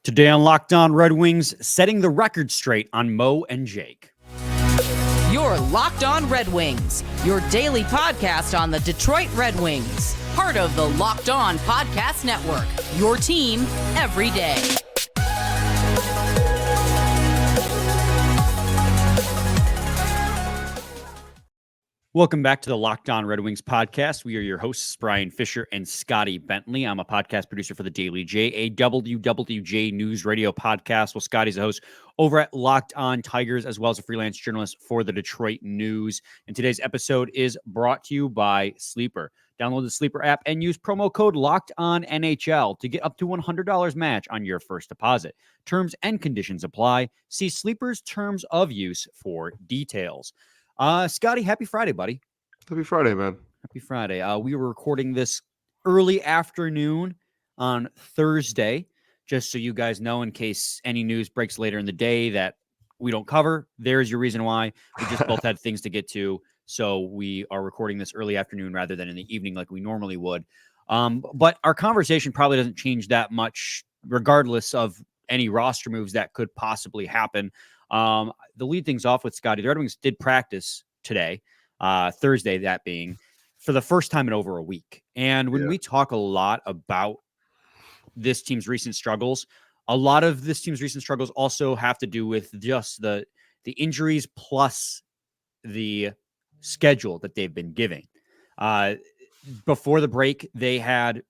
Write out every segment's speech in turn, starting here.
Today on Locked On Red Wings, setting the record straight on Mo and Jake. You're Locked On Red Wings, your daily podcast on the Detroit Red Wings. Part of the Locked On Podcast Network, your team every day. Welcome back to the Locked On Red Wings podcast. We are your hosts, Brian Fisher and Scotty Bentley. I'm a podcast producer for the Daily J, a WWJ News Radio podcast. Well, Scotty's a host over at Locked On Tigers, as well as a freelance journalist for the Detroit News. And today's episode is brought to you by Sleeper. Download the Sleeper app and use promo code LOCKEDONNHL to get up to $100 match on your first deposit. Terms and conditions apply. See Sleeper's terms of use for details. Scotty, happy Friday, buddy. Happy Friday, man. Happy Friday. We were recording this early afternoon on Thursday, just so you guys know, in case any news breaks later in the day that we don't cover. There's your reason why. We just both had things to get to, so we are recording this early afternoon rather than in the evening like we normally would. But our conversation probably doesn't change that much, regardless of any roster moves that could possibly happen. The lead things off with Scotty, the Red Wings did practice today, Thursday, that being, for the first time in over a week. And when we talk a lot about this team's recent struggles, a lot of this team's recent struggles also have to do with just the injuries plus the schedule that they've been giving. Before the break, they had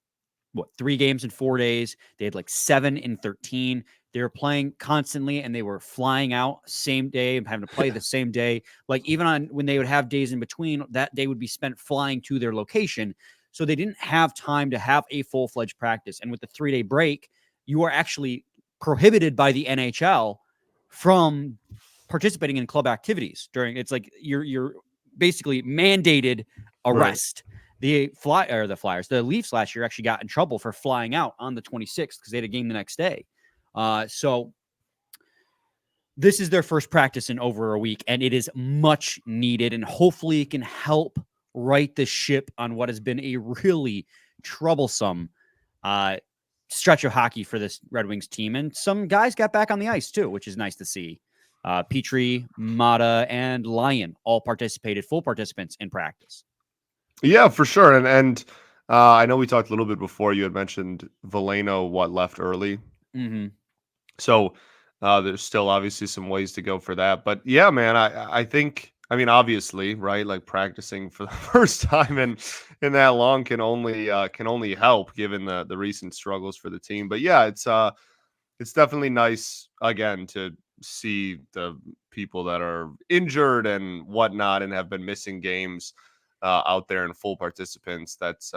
3 games in 4 days. They had like 7 in 13. They were playing constantly and they were flying out same day and having to play the same day. Like even on when they would have days in between, that day would be spent flying to their location. So they didn't have time to have a full-fledged practice. And with the 3-day break, you are actually prohibited by the NHL from participating in club activities during. It's like you're basically mandated arrest. Right. The Leafs last year actually got in trouble for flying out on the 26th because they had a game the next day. So this is their first practice in over a week, and it is much needed, and hopefully it can help right the ship on what has been a really troublesome stretch of hockey for this Red Wings team. And some guys got back on the ice too, which is nice to see. Petrie, Mata, and Lyon all participated, full participants in practice. Yeah, for sure. And I know we talked a little bit before. You had mentioned Veleno, left early. Mm-hmm. So there's still obviously some ways to go for that. But yeah, man, I think, obviously, right, like practicing for the first time in that long can only help given the recent struggles for the team. But yeah, it's definitely nice again to see the people that are injured and whatnot and have been missing games out there in full participants. That's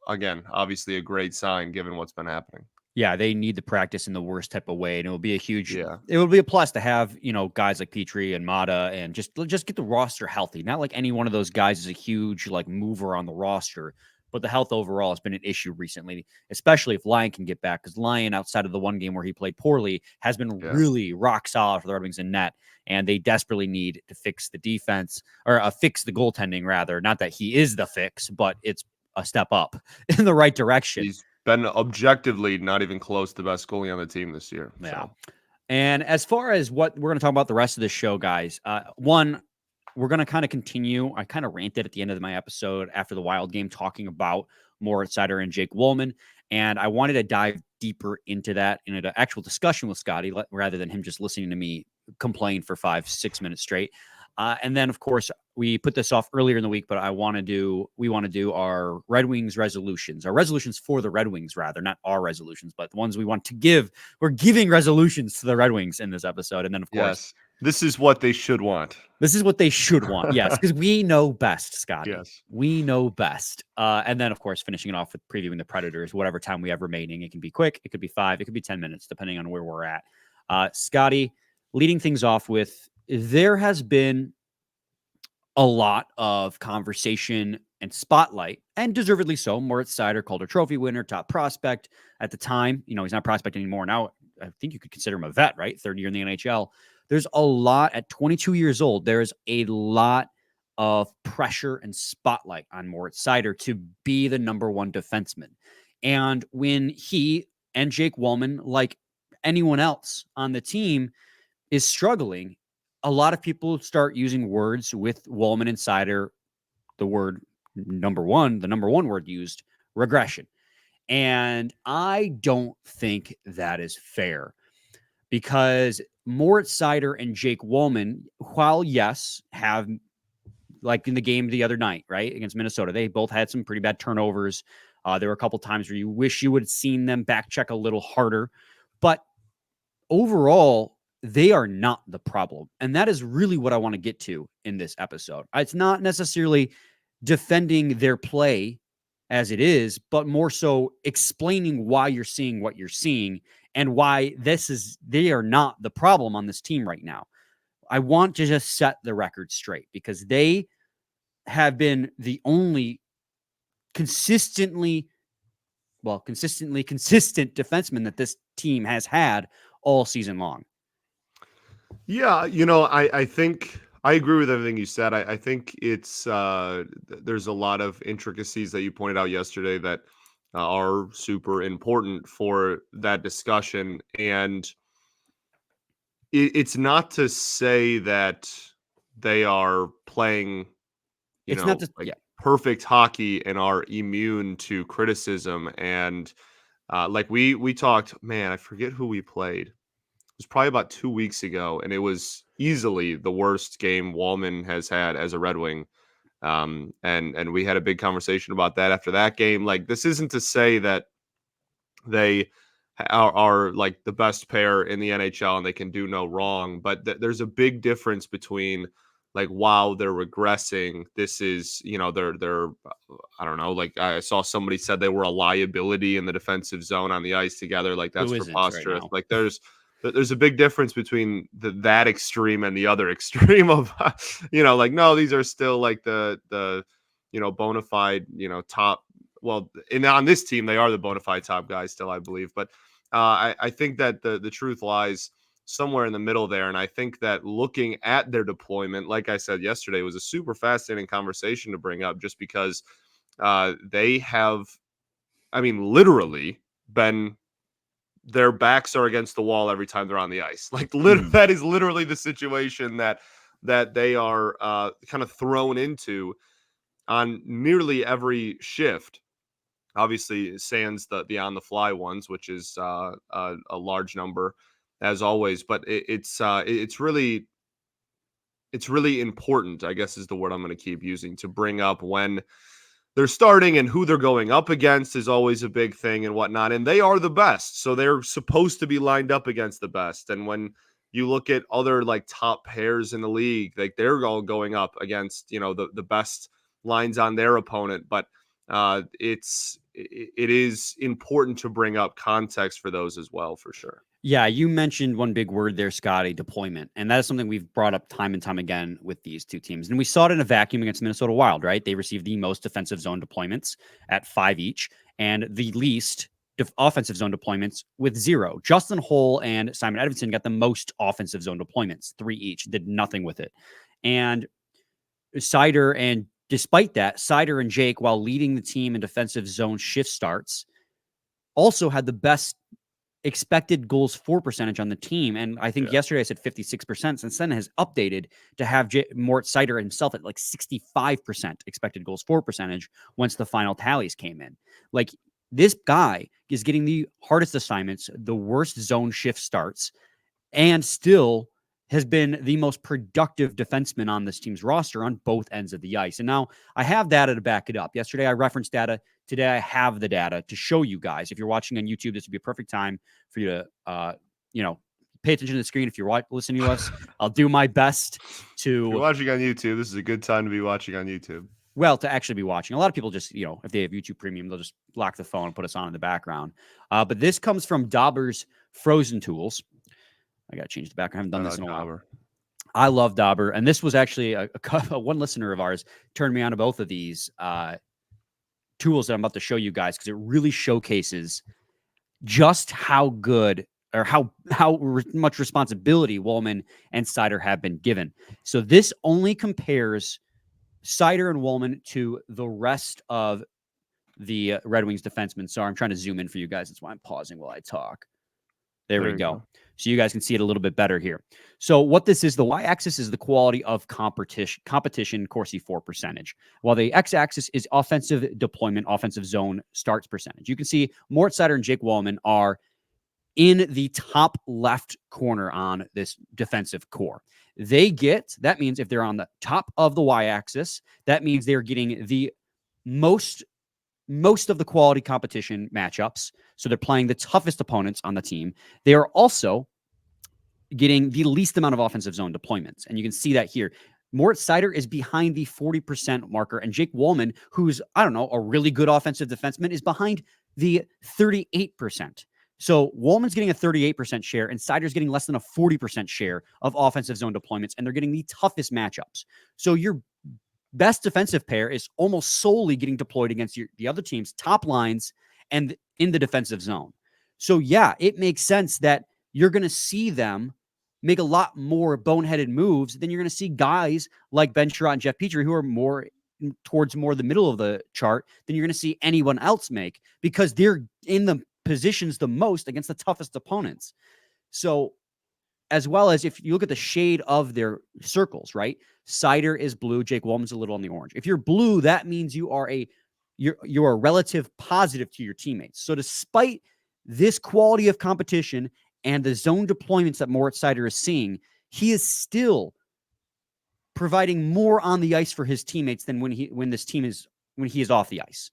again obviously a great sign given what's been happening. Yeah, they need the practice in the worst type of way, and it will be a huge. Yeah. It will be a plus to have guys like Petrie and Mata and just get the roster healthy. Not like any one of those guys is a huge like mover on the roster, but the health overall has been an issue recently, especially if Lyon can get back, because Lyon, outside of the one game where he played poorly, has been really rock solid for the Red Wings in net, and they desperately need to fix the defense or fix the goaltending rather. Not that he is the fix, but it's a step up in the right direction. He's been objectively not even close to the best goalie on the team this year. Yeah. So. And as far as what we're going to talk about the rest of this show, guys, one, we're going to kind of continue. I kind of ranted at the end of my episode after the Wild game talking about Moritz, Seider, and Jake Walman. And I wanted to dive deeper into that in an actual discussion with Scotty rather than him just listening to me complain for 5-6 minutes straight. And then, of course, we put this off earlier in the week, but we want to do our Red Wings resolutions, our resolutions for the Red Wings, rather, not our resolutions, but the ones we want to give. We're giving resolutions to the Red Wings in this episode. And then, of course, this is what they should want. This is what they should want. Yes, because we know best, Scotty. Yes. We know best. And then, of course, finishing it off with previewing the Predators, whatever time we have remaining. It can be quick. It could be 5. It could be 10 minutes, depending on where we're at. Scotty, leading things off with, there has been a lot of conversation and spotlight, and deservedly so. Moritz Seider, Calder Trophy winner, top prospect at the time. He's not a prospect anymore now. I think you could consider him a vet, right? 3rd year in the NHL. There's a lot at 22 years old. There's a lot of pressure and spotlight on Moritz Seider to be the number one defenseman. And when he and Jake Walman, like anyone else on the team is struggling, a lot of people start using words with Walman and Seider, the number one word used, regression. And I don't think that is fair, because Moritz Seider and Jake Walman, while yes, have, like in the game the other night, right, against Minnesota, they both had some pretty bad turnovers. There were a couple times where you wish you would have seen them back check a little harder. But overall, they are not the problem. And that is really what I want to get to in this episode. It's not necessarily defending their play as it is, but more so explaining why you're seeing what you're seeing and why they are not the problem on this team right now. I want to just set the record straight, because they have been the only consistent defenseman that this team has had all season long. Yeah, I think I agree with everything you said. I think it's there's a lot of intricacies that you pointed out yesterday that are super important for that discussion. And it's not to say that they are playing, perfect hockey and are immune to criticism. And like we talked, man, I forget who we played. It was probably about 2 weeks ago, and it was easily the worst game Walman has had as a Red Wing. And we had a big conversation about that after that game. Like, this isn't to say that they are like the best pair in the NHL and they can do no wrong, but there's a big difference between, like, wow, they're regressing. This is, they're I don't know, like I saw somebody said they were a liability in the defensive zone on the ice together. Like, that's preposterous. Right, like there's a big difference between that extreme and the other extreme of, like, no, these are still like the bona fide, top. Well, on this team, they are the bona fide top guys still, I believe. But I think that the truth lies somewhere in the middle there. And I think that looking at their deployment, like I said yesterday, was a super fascinating conversation to bring up, just because they have, literally been, their backs are against the wall every time they're on the ice. Like, that is literally the situation that they are kind of thrown into on nearly every shift. Obviously, sans the on the fly ones, which is a large number as always. But it's really important, I guess, is the word I'm going to keep using, to bring up when they're starting, and who they're going up against is always a big thing and whatnot. And they are the best, so they're supposed to be lined up against the best. And when you look at other, like, top pairs in the league, like, they're all going up against, the best lines on their opponent. But it is important to bring up context for those as well, for sure. Yeah, you mentioned one big word there, Scotty, deployment. And that is something we've brought up time and time again with these two teams. And we saw it in a vacuum against Minnesota Wild, right? They received the most defensive zone deployments at 5 each, and the least offensive zone deployments with 0. Justin Holl and Simon Edvinsson got the most offensive zone deployments, 3 each, did nothing with it. And despite that, Seider and Jake, while leading the team in defensive zone shift starts, also had the best expected goals for percentage on the team. And I think yesterday I said 56%. Since then, has updated to have Moritz Seider himself at like 65% expected goals for percentage once the final tallies came in. Like, this guy is getting the hardest assignments, the worst zone shift starts, and still has been the most productive defenseman on this team's roster on both ends of the ice. And now I have data to back it up. Yesterday I referenced data. Today I have the data to show you guys. If you're watching on YouTube, this would be a perfect time for you to, pay attention to the screen. If you're listening to us, I'll do my best to... If you're watching on YouTube, this is a good time to be watching on YouTube. Well, to actually be watching. A lot of people just, if they have YouTube Premium, they'll just lock the phone and put us on in the background. But this comes from Dauber's Frozen Tools. I got to change the background. I haven't done this in a while. I love Dauber. And this was actually one listener of ours turned me on to both of these tools that I'm about to show you guys, because it really showcases just how good, or how much responsibility Walman and Seider have been given. So this only compares Seider and Walman to the rest of the Red Wings defensemen. Sorry, I'm trying to zoom in for you guys. That's why I'm pausing while I talk. There we go. So you guys can see it a little bit better here. So what this is, the y-axis is the quality of competition Corsi 4 percentage, while the x-axis is offensive deployment, offensive zone starts percentage. You can see Moritz Seider and Jake Walman are in the top left corner on this defensive core. That means if they're on the top of the y-axis, that means they're getting the most of the quality competition matchups. So they're playing the toughest opponents on the team. They are also getting the least amount of offensive zone deployments. And you can see that here. Moritz Seider is behind the 40% marker, and Jake Walman, who's, I don't know, a really good offensive defenseman, is behind the 38%. So Walman's getting a 38% share, and Seider's getting less than a 40% share of offensive zone deployments, and they're getting the toughest matchups. So your best defensive pair is almost solely getting deployed against the other team's top lines and in the defensive zone. So yeah, it makes sense that you're going to see them make a lot more boneheaded moves than you're going to see guys like Ben Sherratt and Jeff Petrie, who are more towards the middle of the chart, than you're going to see anyone else make, because they're in the positions the most against the toughest opponents. So as well as if you look at the shade of their circles, right? Seider is blue, Jake Walman's a little on the orange. If you're blue, that means you're a relative positive to your teammates. So despite this quality of competition and the zone deployments that Moritz Seider is seeing, he is still providing more on the ice for his teammates than when he is off the ice.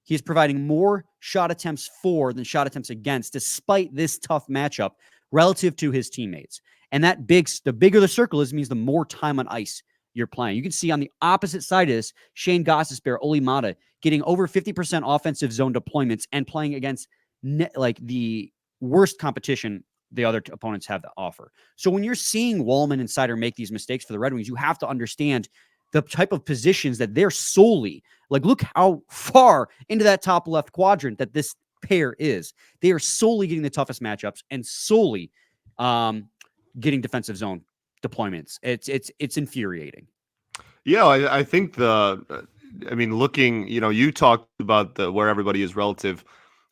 He's providing more shot attempts for than shot attempts against, despite this tough matchup relative to his teammates. And the bigger the circle is, means the more time on ice you're playing. You can see on the opposite side of this, Shane Gostisbehere, Olli Maatta getting over 50% offensive zone deployments and playing against the worst competition the other opponents have to offer. So when you're seeing Walman and Seider make these mistakes for the Red Wings, you have to understand the type of positions that they're solely, look how far into that top left quadrant that this pair is. They are solely getting the toughest matchups and solely getting defensive zone deployments. It's infuriating. Yeah, I think looking, you talked about where everybody is relative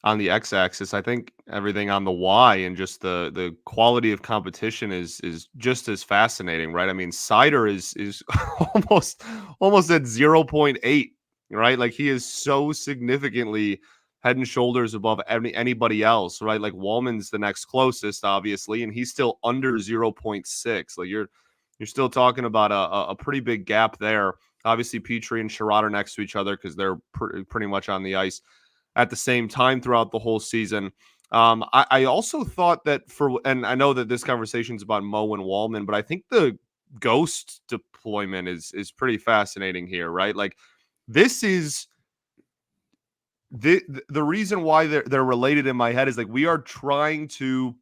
on the x-axis. I think everything on the y and just the quality of competition is just as fascinating, right? I mean, Seider is almost at 0.8, right? Like, he is so significantly head and shoulders above anybody else, right? Like, Walman's the next closest, obviously, and he's still under 0.6. Like, you're still talking about a pretty big gap there. Obviously, Petrie and Sherratt are next to each other because they're pretty much on the ice at the same time throughout the whole season. I also thought that and I know that this conversation is about Mo and Walman, but I think the ghost deployment is pretty fascinating here, right? Like, this is the reason why they're related in my head is, like, we are trying to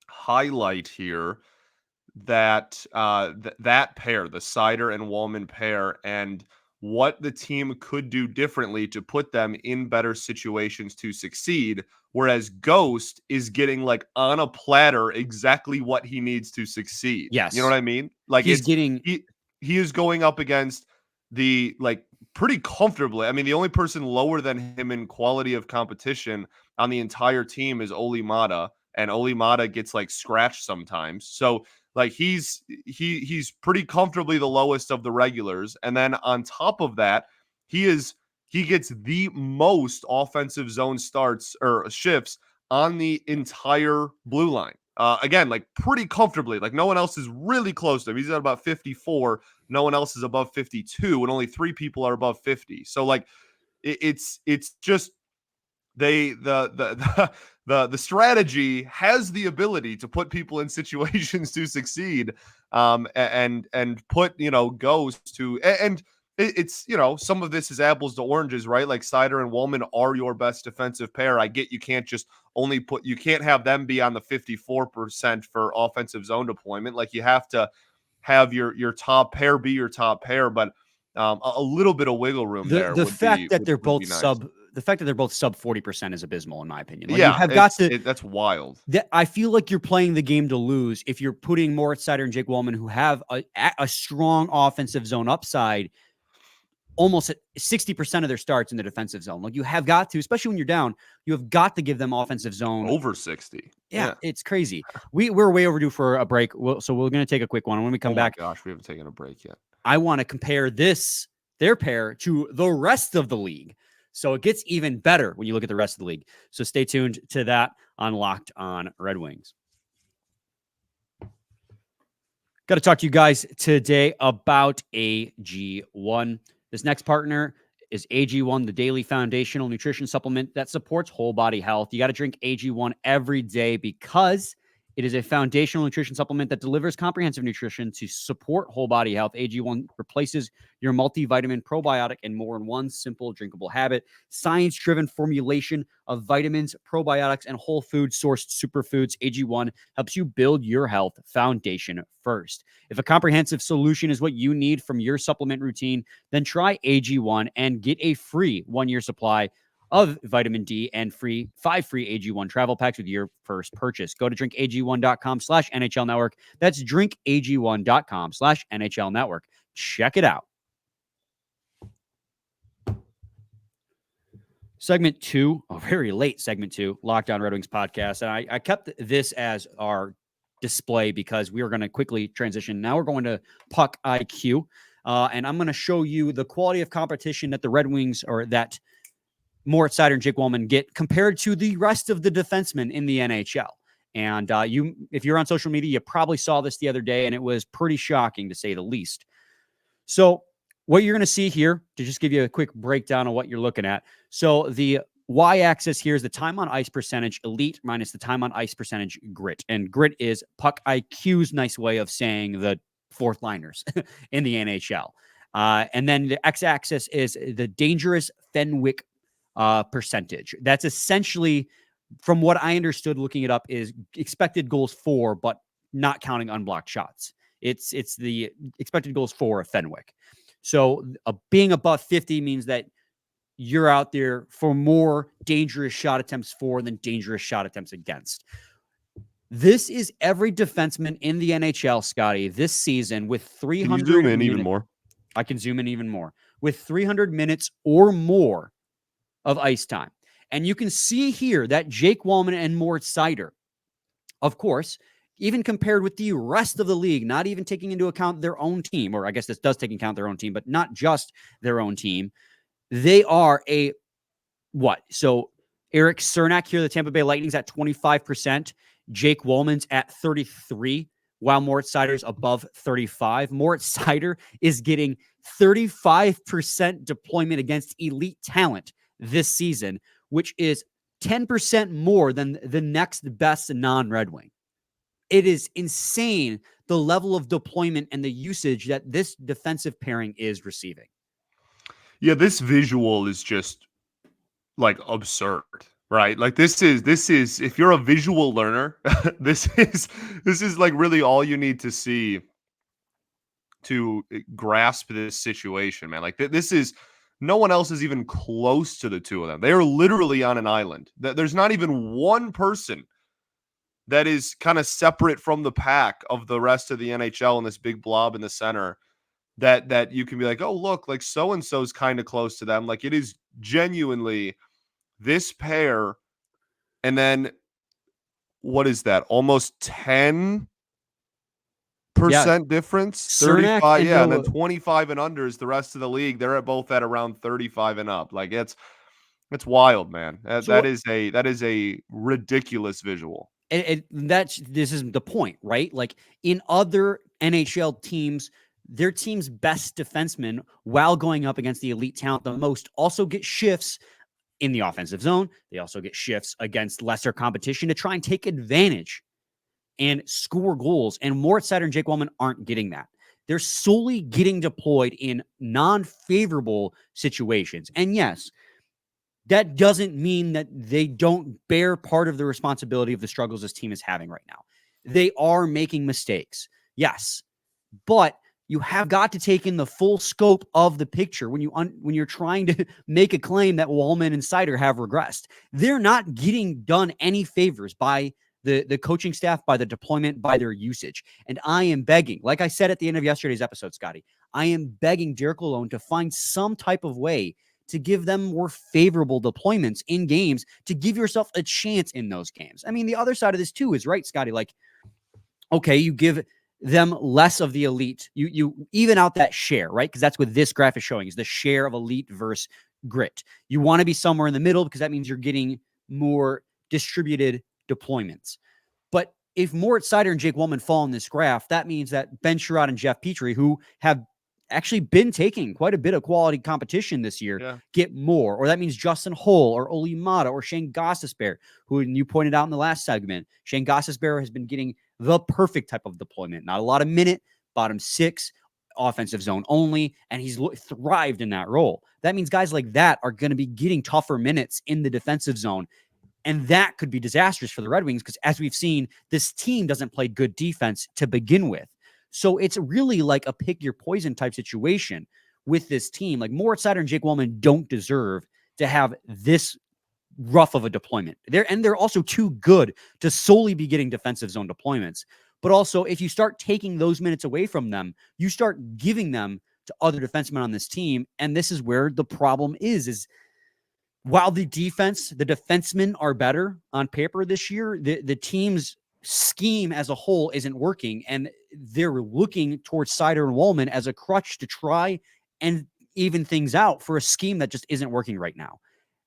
highlight here that that pair, the Seider and Walman pair, and what the team could do differently to put them in better situations to succeed, whereas Ghost is getting, like, on a platter exactly what he needs to succeed. Yes. You know what I mean? Like, he is going up against pretty comfortably. I mean, the only person lower than him in quality of competition on the entire team is Olli Maatta, and Olli Maatta gets, scratched sometimes. So, he's pretty comfortably the lowest of the regulars. And then on top of that, he gets the most offensive zone starts or shifts on the entire blue line. Again, pretty comfortably. No one else is really close to him. He's at about 54. No one else is above 52, and only 3 people are above 50. So, it's just the strategy has the ability to put people in situations to succeed, and put, Ghost to, and it's, some of this is apples to oranges, right? Like, Seider and Walman are your best defensive pair. I get you can't just you can't have them be on the 54% for offensive zone deployment. Like, you have to have your top pair be your top pair, but a little bit of wiggle room there. The fact that they're both sub 40% is abysmal, in my opinion. You have that's wild. I feel like you're playing the game to lose if you're putting Moritz Seider and Jake Walman, who have a strong offensive zone upside, almost 60% of their starts in the defensive zone. Like, you have got to, especially when you're down, you have got to give them offensive zone. Over 60. Yeah, it's crazy. We're way overdue for a break. So we're going to take a quick one. When we come back, gosh, we haven't taken a break yet. I want to compare their pair to the rest of the league. So it gets even better when you look at the rest of the league. So stay tuned to that on Locked On Red Wings. Got to talk to you guys today about AG1. This next partner is AG1, the daily foundational nutrition supplement that supports whole body health. You got to drink AG1 every day because it is a foundational nutrition supplement that delivers comprehensive nutrition to support whole body health. AG1 replaces your multivitamin, probiotic, and more in one simple drinkable habit. Science-driven formulation of vitamins, probiotics, and whole food sourced superfoods. AG1 helps you build your health foundation first. If a comprehensive solution is what you need from your supplement routine, then try AG1 and get a free 1-year supply of vitamin D and 5 free AG1 travel packs with your first purchase. Go to drinkag1.com/NHL network. That's drinkag1.com/NHL network. Check it out. Segment 2, a very late segment 2, Locked On Red Wings podcast. And I kept this as our display because we were going to quickly transition. Now we're going to Puck IQ. And I'm going to show you the quality of competition that the Red Wings, or that Moritz, Seider, and Jake Walman get compared to the rest of the defensemen in the NHL. And if you're on social media, you probably saw this the other day, and it was pretty shocking to say the least. So what you're going to see here, to just give you a quick breakdown of what you're looking at. So the y-axis here is the time on ice percentage elite minus the time on ice percentage grit. And grit is Puck IQ's nice way of saying the fourth liners in the NHL. And then the x-axis is the dangerous Fenwick percentage. That's essentially, from what I understood looking it up, is expected goals for, but not counting unblocked shots. It's the expected goals for of Fenwick. So being above 50 means that you're out there for more dangerous shot attempts for than dangerous shot attempts against. This is every defenseman in the NHL, Scotty, this season with 300 Can you zoom in even more? I can zoom in even more. With 300 minutes or more of ice time. And you can see here that Jake Walman and Moritz Seider, of course, even compared with the rest of the league, not even taking into account their own team, or I guess this does take into account their own team, but not just their own team. They are what? So Eric Cernak here, the Tampa Bay Lightning's at 25%. Jake Walman's at 33%, while Moritz Seider's above 35%. Moritz Seider is getting 35% deployment against elite talent this season, which is 10% more than the next best non-Red Wing. It is insane the level of deployment and the usage that this defensive pairing is receiving. Yeah, this visual is just like absurd, right? Like this is if you're a visual learner, this is like really all you need to see to grasp this situation, man. Like this is, no one else is even close to the two of them. They are literally on an island. There's not even one person that is kind of separate from the pack of the rest of the NHL and this big blob in the center that you can be like, oh, look, like so-and-so's kind of close to them. Like it is genuinely this pair. And then what is that? Almost 10% difference? 35. Yeah. And then 25 and under is the rest of the league. They're both at around 35 and up. Like it's wild, man. That is a ridiculous visual. This is the point, right? Like in other NHL teams, their team's best defensemen, while going up against the elite talent the most, also get shifts in the offensive zone. They also get shifts against lesser competition to try and take advantage and score goals. And Moritz Seider and Jake Walman aren't getting that. They're solely getting deployed in non-favorable situations. And yes, that doesn't mean that they don't bear part of the responsibility of the struggles this team is having right now. They are making mistakes, yes, but you have got to take in the full scope of the picture when you're trying to make a claim that Walman and Seider have regressed. They're not getting done any favors by the coaching staff, by the deployment, by their usage. And I am begging, like I said at the end of yesterday's episode, Scotty, I am begging Derek Lalonde to find some type of way to give them more favorable deployments in games to give yourself a chance in those games. I mean, the other side of this too is right, Scotty. Like, okay, you give them less of the elite. You even out that share, right? Because that's what this graph is showing, is the share of elite versus grit. You want to be somewhere in the middle because that means you're getting more distributed deployments. But if Moritz, Seider, and Jake Walman fall in this graph, that means that Ben Sherrod and Jeff Petrie, who have actually been taking quite a bit of quality competition this year, get more. Or that means Justin Hull or Oli Mata or Shane Gossesbear, who you pointed out in the last segment. Shane Gossesbear has been getting the perfect type of deployment. Not a lot of minute, bottom 6, offensive zone only, and he's thrived in that role. That means guys like that are going to be getting tougher minutes in the defensive zone. And that could be disastrous for the Red Wings because, as we've seen, this team doesn't play good defense to begin with. So it's really like a pick your poison type situation with this team. Like Moritz, Seider, and Jake Walman don't deserve to have this rough of a deployment. They're also too good to solely be getting defensive zone deployments. But also, if you start taking those minutes away from them, you start giving them to other defensemen on this team. And this is where the problem is while the defensemen are better on paper this year, the team's scheme as a whole isn't working, and they're looking towards Seider and Walman as a crutch to try and even things out for a scheme that just isn't working right now.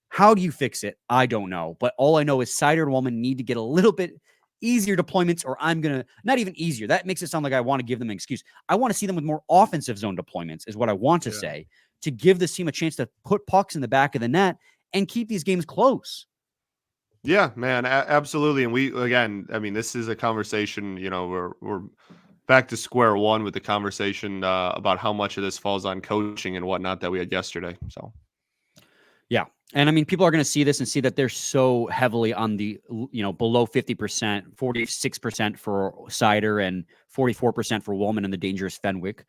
How do you fix it? I don't know, but all I know is Seider and Walman need to get a little bit easier deployments, or I'm going to, not even easier. That makes it sound like I want to give them an excuse. I want to see them with more offensive zone deployments is what I want to say, to give this team a chance to put pucks in the back of the net and keep these games close. Yeah, man, absolutely. And we, again, I mean, this is a conversation, we're back to square one with the conversation about how much of this falls on coaching and whatnot that we had yesterday. So, yeah. And I mean, people are going to see this and see that they're so heavily on the, below 50%, 46% for Seider and 44% for Walman and the dangerous Fenwick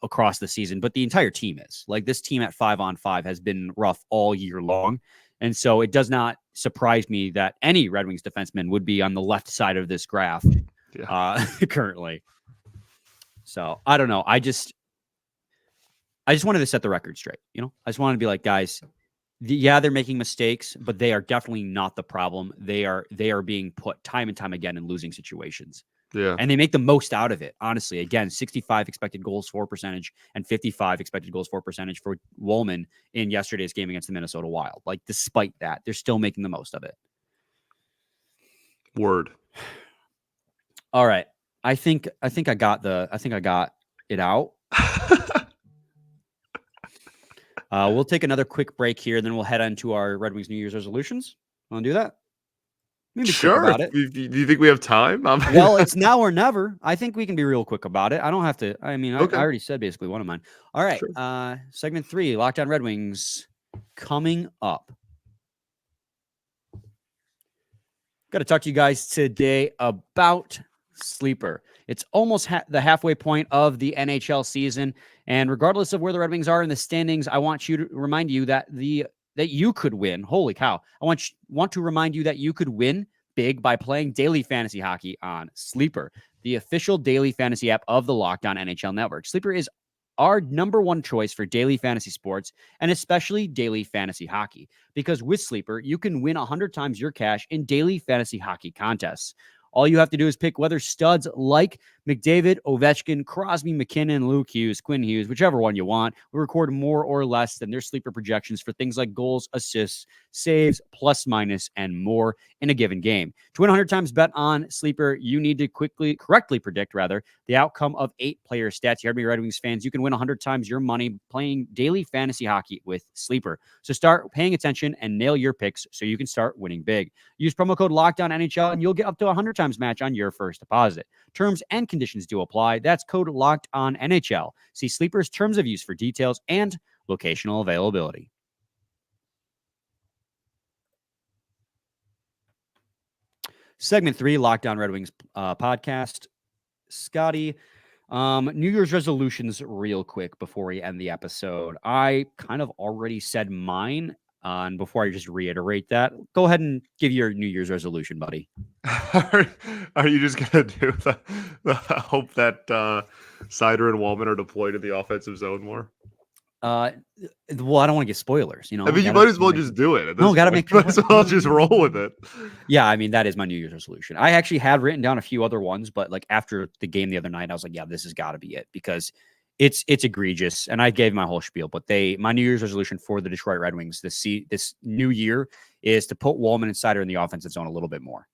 across the season. But the entire team is like, this team at 5-on-5 has been rough all year long. And so it does not surprise me that any Red Wings defenseman would be on the left side of this graph currently. So I don't know. I just wanted to set the record straight. I just wanted to be like, guys, they're making mistakes, but they are definitely not the problem. They are being put time and time again in losing situations. Yeah. And they make the most out of it. Honestly, again, 65 expected goals for percentage and 55 expected goals for percentage for Walman in yesterday's game against the Minnesota Wild. Like, despite that, they're still making the most of it. Word. All right. I think I got it out. We'll take another quick break here, then we'll head on to our Red Wings New Year's resolutions. Want to do that? Maybe sure. About it. Do you think we have time? Well, it's now or never. I think we can be real quick about it. I don't have to. I mean, okay. I already said basically one of mine. All right. Sure. Segment 3, Locked On Red Wings, coming up. Got to talk to you guys today about Sleeper. It's almost the halfway point of the NHL season, and regardless of where the Red Wings are in the standings, I want to remind you that you could win. Holy cow. I want to remind you that you could win big by playing daily fantasy hockey on Sleeper, the official daily fantasy app of the Locked On NHL Network. Sleeper is our number one choice for daily fantasy sports, and especially daily fantasy hockey, because with Sleeper, you can win 100 times your cash in daily fantasy hockey contests. All you have to do is pick whether studs like McDavid, Ovechkin, Crosby, McKinnon, Luke Hughes, Quinn Hughes, whichever one you want, will record more or less than their sleeper projections for things like goals, assists, saves, plus minus, and more in a given game. To win 100 times bet on Sleeper, you need to correctly predict the outcome of 8 player stats. You heard me, Red Wings fans. You can win 100 times your money playing daily fantasy hockey with Sleeper. So start paying attention and nail your picks so you can start winning big. Use promo code LOCKEDONNHL and you'll get up to 100 times match on your first deposit. Terms and conditions do apply. That's code LOCKEDONNHL. See Sleeper's terms of use for details and locational availability. Segment 3, Locked On Red Wings podcast. Scotty, New Year's resolutions real quick before we end the episode. I kind of already said mine And before I just reiterate that, go ahead and give your New Year's resolution, buddy. Are you just gonna do the hope that Seider and Walman are deployed in the offensive zone more? Well, I don't want to get spoilers. I mean, you might as well just do it. No, gotta make. Might as well just roll with it. Yeah, I mean that is my New Year's resolution. I actually had written down a few other ones, but like after the game the other night, I was like, yeah, this has got to be it because it's egregious. And I gave my whole spiel, but my New Year's resolution for the Detroit Red Wings this new year is to put Walman and Seider in the offensive zone a little bit more.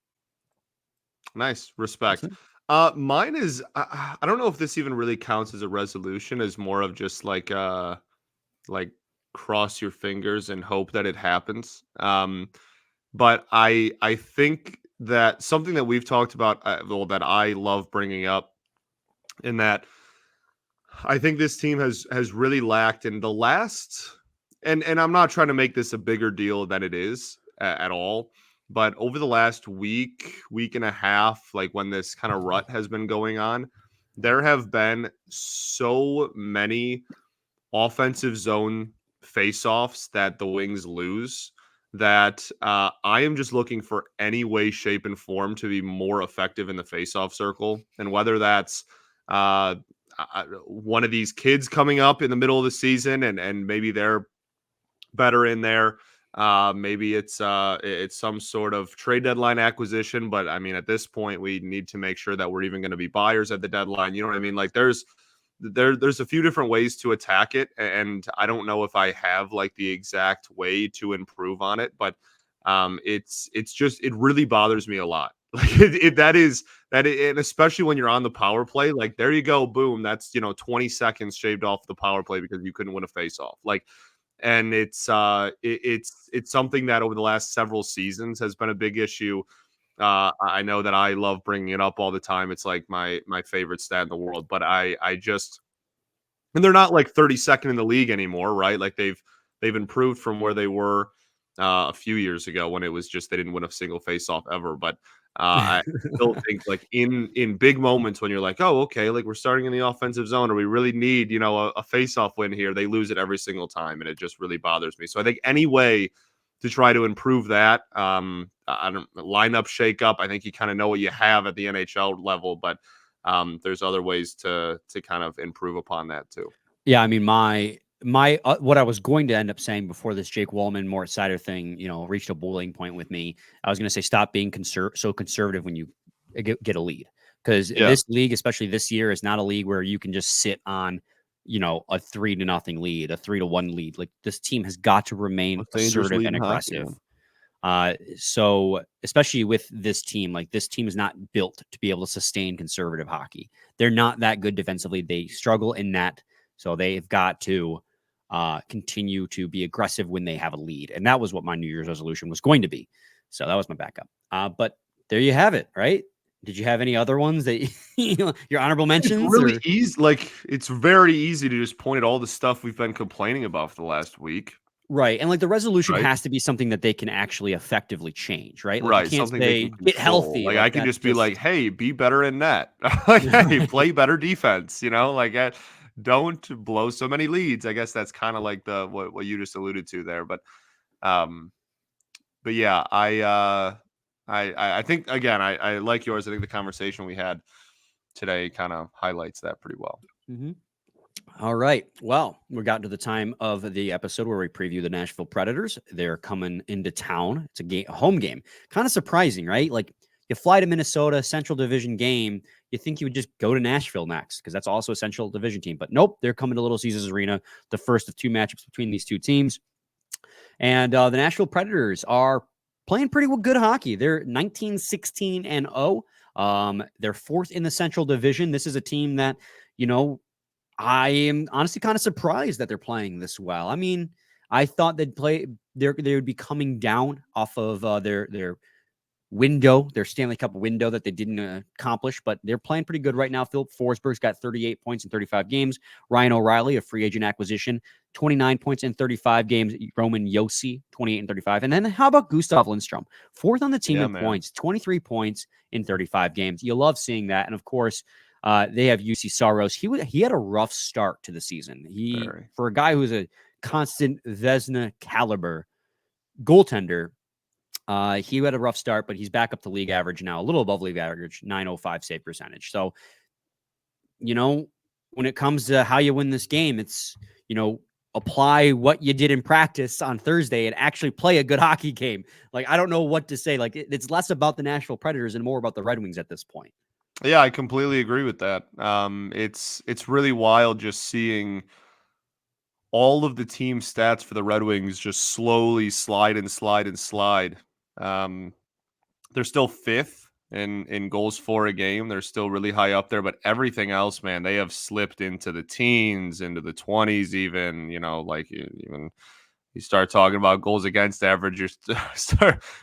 Nice. Respect. Mine is, I don't know if this even really counts as a resolution, as more of just like cross your fingers and hope that it happens. But I think that something that we've talked about, that I love bringing up, in that I think this team has really lacked in the last, and I'm not trying to make this a bigger deal than it is at all, but over the last week and a half, like when this kind of rut has been going on, there have been so many offensive zone face-offs that the Wings lose that I am just looking for any way, shape, and form to be more effective in the face-off circle. And whether that's one of these kids coming up in the middle of the season and maybe they're better in there. Maybe it's some sort of trade deadline acquisition, but I mean, at this point, we need to make sure that we're even going to be buyers at the deadline. You know what I mean? Like there's a few different ways to attack it, and I don't know if I have like the exact way to improve on it, but it's just, it really bothers me a lot. Like and especially when you're on the power play, like there you go, boom, that's 20 seconds shaved off the power play because you couldn't win a face off. Like, and it's something that over the last several seasons has been a big issue. I know that I love bringing it up all the time. It's like my favorite stat in the world, but I just, and they're not like 32nd in the league anymore, right? Like they've improved from where they were a few years ago when it was just they didn't win a single face-off ever. But I still think like in big moments when you're like, oh, okay, like we're starting in the offensive zone, or we really need a face-off win here, they lose it every single time, and it just really bothers me. So I think any way to try to improve that, I don't lineup shake up. I think you kind of know what you have at the NHL level, but there's other ways to kind of improve upon that too. Yeah, I mean, my what I was going to end up saying before this Jake Walman, Moritz Seider thing, reached a boiling point with me. I was going to say, stop being so conservative when you get a lead, because this league, especially this year, is not a league where you can just sit on, a 3-0 lead, a 3-1 lead. Like this team has got to remain assertive and aggressive. So especially with this team, like this team is not built to be able to sustain conservative hockey. They're not that good defensively. They struggle in that. So they've got to continue to be aggressive when they have a lead. And that was what my New Year's resolution was going to be. So that was my backup. But there you have it, right? Did you have any other ones that your honorable mentions? It's really easy. Like it's very easy to just point at all the stuff we've been complaining about for the last week. Right. And like the resolution has to be something that they can actually effectively change, right? Like right. You can't something say, get healthy. Like I can just be like, hey, be better in net. Like, hey, play better defense, like don't blow so many leads. I guess that's kind of like what you just alluded to there. But yeah, I think again, I like yours. I think the conversation we had today kind of highlights that pretty well. Mm-hmm. All right. Well, we're gotten to the time of the episode where we preview the Nashville Predators. They're coming into town. It's a home game. Kind of surprising, right? Like you fly to Minnesota, Central Division game. You think you would just go to Nashville next because that's also a Central Division team. But nope, they're coming to Little Caesars Arena, the first of two matchups between these two teams. And the Nashville Predators are playing pretty good hockey. They're 19-16-0. They're fourth in the Central Division. This is a team that, I am honestly kind of surprised that they're playing this well. I mean, I thought they would be coming down off of their window, their Stanley Cup window that they didn't accomplish, but they're playing pretty good right now. Philip Forsberg's got 38 points in 35 games. Ryan O'Reilly, a free agent acquisition, 29 points in 35 games. Roman Josi, 28 and 35. And then how about Gustav Lindstrom? Fourth on the team in points, 23 points in 35 games. You love seeing that. And of course, they have UC Saros. He had a rough start to the season. For a guy who's a constant Vezina caliber, goaltender, he had a rough start, but he's back up to league average now, a little above league average, .905 save percentage. So, when it comes to how you win this game, it's, apply what you did in practice on Thursday and actually play a good hockey game. Like, I don't know what to say. Like, it's less about the Nashville Predators and more about the Red Wings at this point. Yeah, I completely agree with that. It's really wild just seeing all of the team stats for the Red Wings just slowly slide and slide and slide. They're still fifth in goals for a game. They're still really high up there, but everything else, man, they have slipped into the teens, into the 20s, even, even you start talking about goals against average,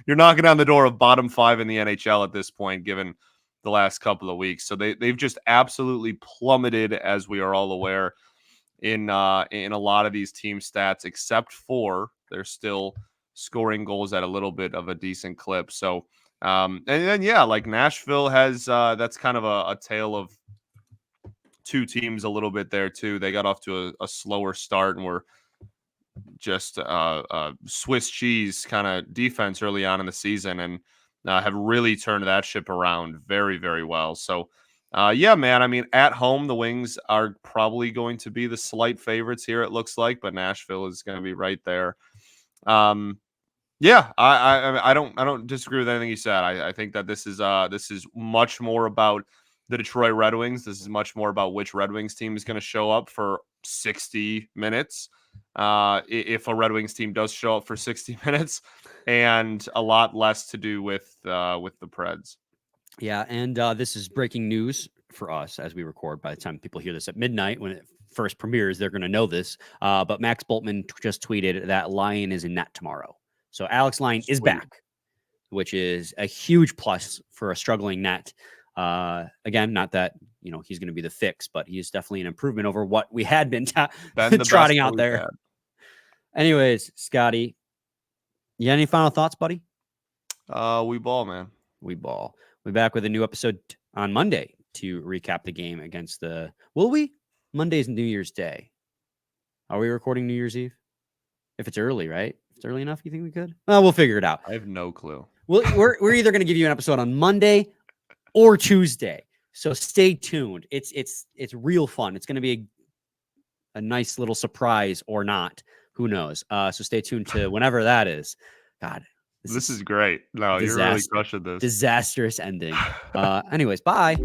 you're knocking on the door of bottom 5 in the NHL at this point, given the last couple of weeks. So they've just absolutely plummeted, as we are all aware, in a lot of these team stats, except for they're still scoring goals at a little bit of a decent clip. So, and then, like Nashville has, that's kind of a tale of two teams a little bit there too. They got off to a slower start and were just Swiss cheese kind of defense early on in the season, and have really turned that ship around very, very well. So, man, I mean, at home, the Wings are probably going to be the slight favorites here, it looks like, but Nashville is going to be right there. I don't disagree with anything you said. I think that this is much more about the Detroit Red Wings. This is much more about which Red Wings team is going to show up for 60 minutes. If a Red Wings team does show up for 60 minutes, and a lot less to do with the Preds. Yeah, and this is breaking news for us as we record. By the time people hear this at midnight, when it first premieres, they're going to know this. But Max Bultman just tweeted that Lyon is in net tomorrow. So Alex Lyon is back, which is a huge plus for a struggling net. Again, not that he's going to be the fix, but he's definitely an improvement over what we had been trotting out there. Anyways, Scotty, you got any final thoughts, buddy? We ball, man. We ball. We're back with a new episode on Monday to recap the game against the... Will we? Monday's New Year's Day. Are we recording New Year's Eve? If it's early, right? If it's early enough, you think we could? Well, we'll figure it out. I have no clue. We're either going to give you an episode on Monday or Tuesday. So stay tuned. It's real fun. It's going to be a nice little surprise or not. Who knows? So stay tuned to whenever that is. God, this is great. No, you're really crushing this. Disastrous ending. Anyways, bye.